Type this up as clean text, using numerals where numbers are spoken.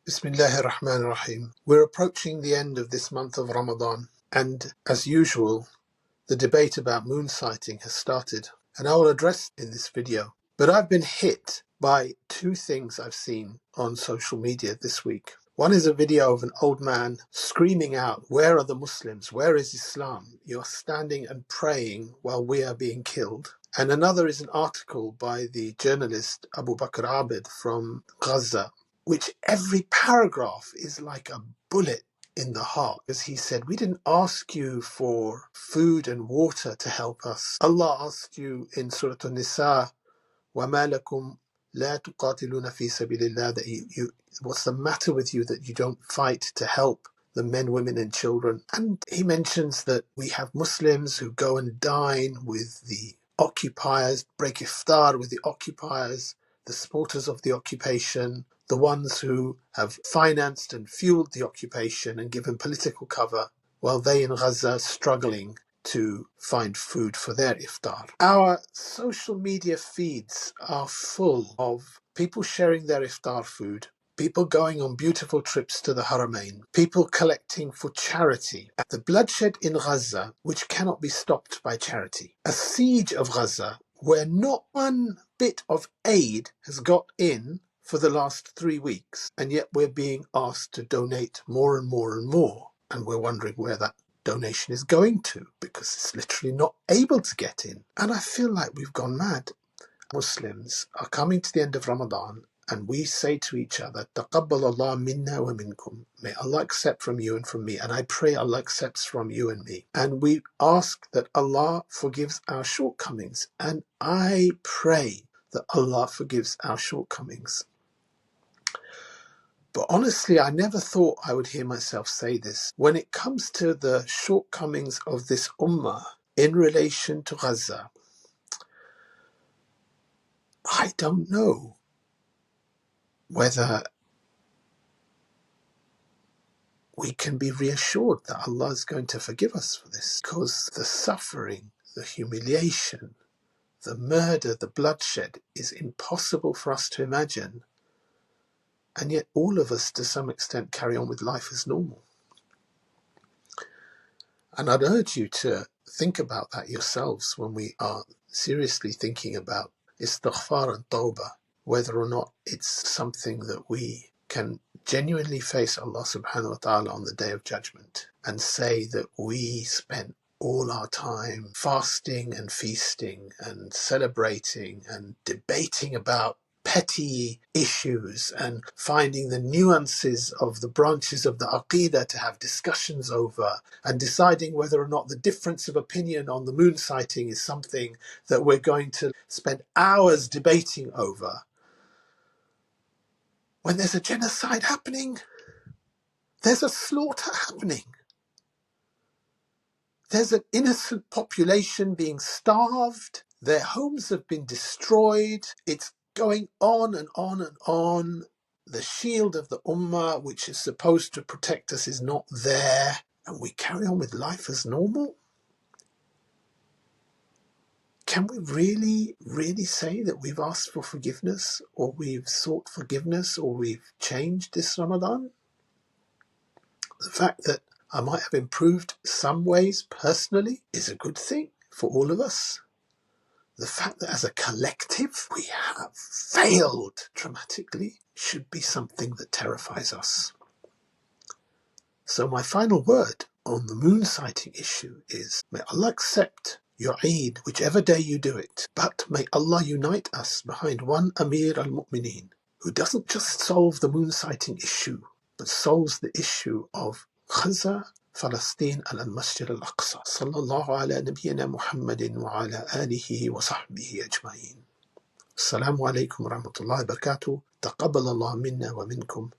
Bismillahir Rahmanir Rahim. We're approaching the end of this month of Ramadan, and as usual, the debate about moon sighting has started, and I will address it in this video. But I've been hit by two things I've seen on social media this week. One is a video of an old man screaming out, "Where are the Muslims? Where is Islam? You're standing and praying while we are being killed." And another is an article by the journalist Abu Bakr Abid from Gaza, which every paragraph is like a bullet in the heart. As he said, we didn't ask you for food and water to help us. Allah asked you in Surah An-Nisa, وَمَا لَكُمْ لَا تُقَاتِلُونَ فِي سَبِيلِ اللَّهِ, that you, what's the matter with you that you don't fight to help the men, women and children? And he mentions that we have Muslims who go and dine with the occupiers, break iftar with the occupiers, the supporters of the occupation, the ones who have financed and fueled the occupation and given political cover, while they in Gaza are struggling to find food for their iftar. Our social media feeds are full of people sharing their iftar food, people going on beautiful trips to the Haramain, people collecting for charity. The bloodshed in Gaza, which cannot be stopped by charity. A siege of Gaza where not one bit of aid has got in for the last 3 weeks, and yet we're being asked to donate more and more and more, and we're wondering where that donation is going to, because it's literally not able to get in. And I feel like we've gone mad. Muslims are coming to the end of Ramadan, and we say to each other, تَقَبَّلَ اللَّهُ مِنَّا وَمِنْكُمْ. May Allah accept from you and from me, and I pray Allah accepts from you and me. And we ask that Allah forgives our shortcomings, and I pray that Allah forgives our shortcomings. But honestly, I never thought I would hear myself say this. When it comes to the shortcomings of this ummah in relation to Gaza, I don't know whether we can be reassured that Allah is going to forgive us for this, because the suffering, the humiliation, the murder, the bloodshed is impossible for us to imagine. And yet all of us, to some extent, carry on with life as normal. And I'd urge you to think about that yourselves when we are seriously thinking about istighfar and tawbah, whether or not it's something that we can genuinely face Allah subhanahu wa ta'ala on the Day of Judgment and say that we spent all our time fasting and feasting and celebrating and debating about petty issues and finding the nuances of the branches of the Aqidah to have discussions over, and deciding whether or not the difference of opinion on the moon sighting is something that we're going to spend hours debating over, when there's a genocide happening, there's a slaughter happening. There's an innocent population being starved. Their homes have been destroyed. It's going on and on and on. The shield of the Ummah, which is supposed to protect us, is not there. And we carry on with life as normal? Can we really say that we've asked for forgiveness, or we've sought forgiveness, or we've changed this Ramadan? The fact that I might have improved some ways personally is a good thing for all of us. The fact that as a collective we have failed dramatically should be something that terrifies us. So my final word on the moon sighting issue is, may Allah accept your Eid, whichever day you do it, but may Allah unite us behind one Amir al-Mu'mineen, who doesn't just solve the moon sighting issue, but solves the issue of Gaza, Palestine and al-Masjid al-Aqsa. Sallallahu ala nabiyyina Muhammadin wa ala alihi wa sahbihi ajma'in. Assalamu alaikum wa rahmatullahi wa barakatuh. Taqabbal Allah minna wa minkum.